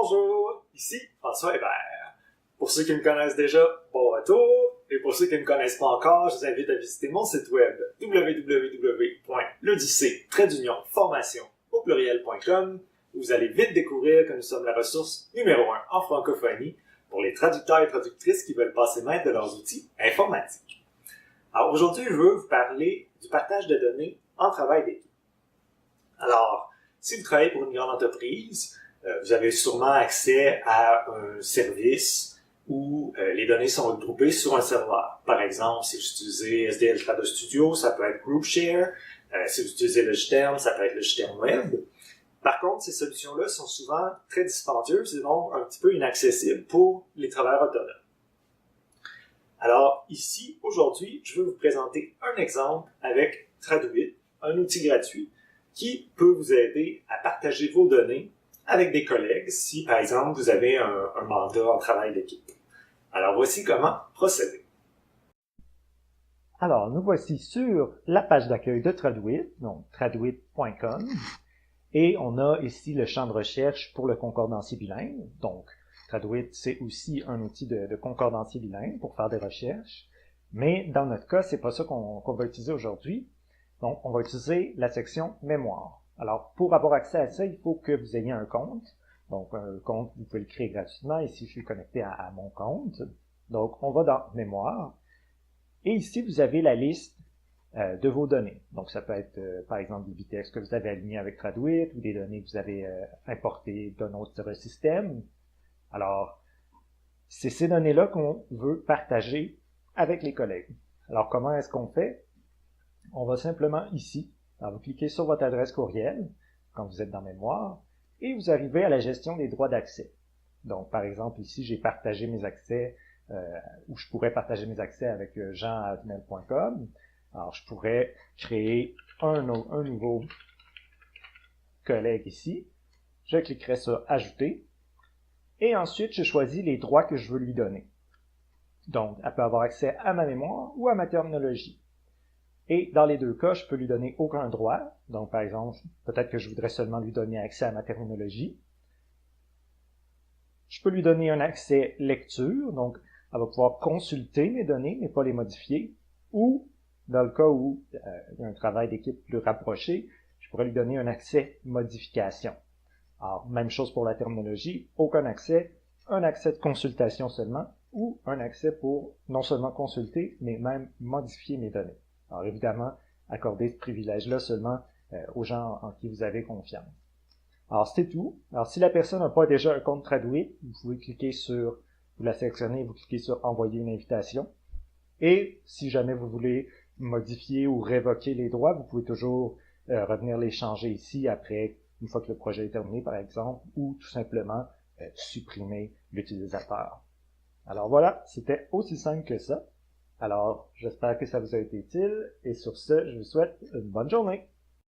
Bonjour, ici François Hébert. Pour ceux qui me connaissent déjà, bon retour. Et pour ceux qui ne me connaissent pas encore, je vous invite à visiter mon site web www.l'odyssée-formation au pluriel.com où vous allez vite découvrir que nous sommes la ressource numéro 1 en francophonie pour les traducteurs et traductrices qui veulent passer maître de leurs outils informatiques. Alors aujourd'hui, je veux vous parler du partage de données en travail d'équipe. Alors, si vous travaillez pour une grande entreprise, vous avez sûrement accès à un service où les données sont regroupées sur un serveur. Par exemple, si vous utilisez SDL Trado Studio, ça peut être GroupShare. Si vous utilisez Logiterm, ça peut être Logiterm Web. Par contre, ces solutions-là sont souvent très dispendieuses et donc un petit peu inaccessibles pour les travailleurs autonomes. Alors ici, aujourd'hui, je veux vous présenter un exemple avec Traduit, un outil gratuit qui peut vous aider à partager vos données avec des collègues si, par exemple, vous avez un mandat en travail d'équipe. Alors, voici comment procéder. Alors, nous voici sur la page d'accueil de Traduit, donc traduit.com, et on a ici le champ de recherche pour le concordancier bilingue. Donc, Traduit, c'est aussi un outil de concordancier bilingue pour faire des recherches, mais dans notre cas, c'est pas ça qu'on va utiliser aujourd'hui. Donc, on va utiliser la section mémoire. Alors, pour avoir accès à ça, il faut que vous ayez un compte. Donc, un compte, vous pouvez le créer gratuitement. Ici, je suis connecté à mon compte. Donc, on va dans mémoire. Et ici, vous avez la liste de vos données. Donc, ça peut être, par exemple, des vitesses que vous avez alignées avec Traduit ou des données que vous avez importées d'un autre système. Alors, c'est ces données-là qu'on veut partager avec les collègues. Alors, comment est-ce qu'on fait? On va simplement ici, vous cliquez sur votre adresse courriel, quand vous êtes dans Mémoire, et vous arrivez à la gestion des droits d'accès. Donc, par exemple, ici, j'ai partagé mes accès, ou je pourrais partager mes accès avec jean@hotmail.com. Alors, je pourrais créer un nouveau collègue ici. Je cliquerai sur « Ajouter », et ensuite, je choisis les droits que je veux lui donner. Donc, elle peut avoir accès à ma mémoire ou à ma terminologie. Et dans les deux cas, je peux lui donner aucun droit. Donc, par exemple, peut-être que je voudrais seulement lui donner accès à ma terminologie. Je peux lui donner un accès lecture. Donc, elle va pouvoir consulter mes données, mais pas les modifier. Ou, dans le cas où il y a un travail d'équipe plus rapproché, je pourrais lui donner un accès modification. Alors, même chose pour la terminologie. Aucun accès, un accès de consultation seulement, ou un accès pour non seulement consulter, mais même modifier mes données. Alors évidemment, accordez ce privilège-là seulement aux gens en qui vous avez confiance. Alors c'est tout. Alors si la personne n'a pas déjà un compte Traduit, vous pouvez cliquer sur, vous la sélectionnez, vous cliquez sur Envoyer une invitation. Et si jamais vous voulez modifier ou révoquer les droits, vous pouvez toujours revenir les changer ici après, une fois que le projet est terminé par exemple, ou tout simplement supprimer l'utilisateur. Alors voilà, c'était aussi simple que ça. Alors, j'espère que ça vous a été utile, et sur ce, je vous souhaite une bonne journée.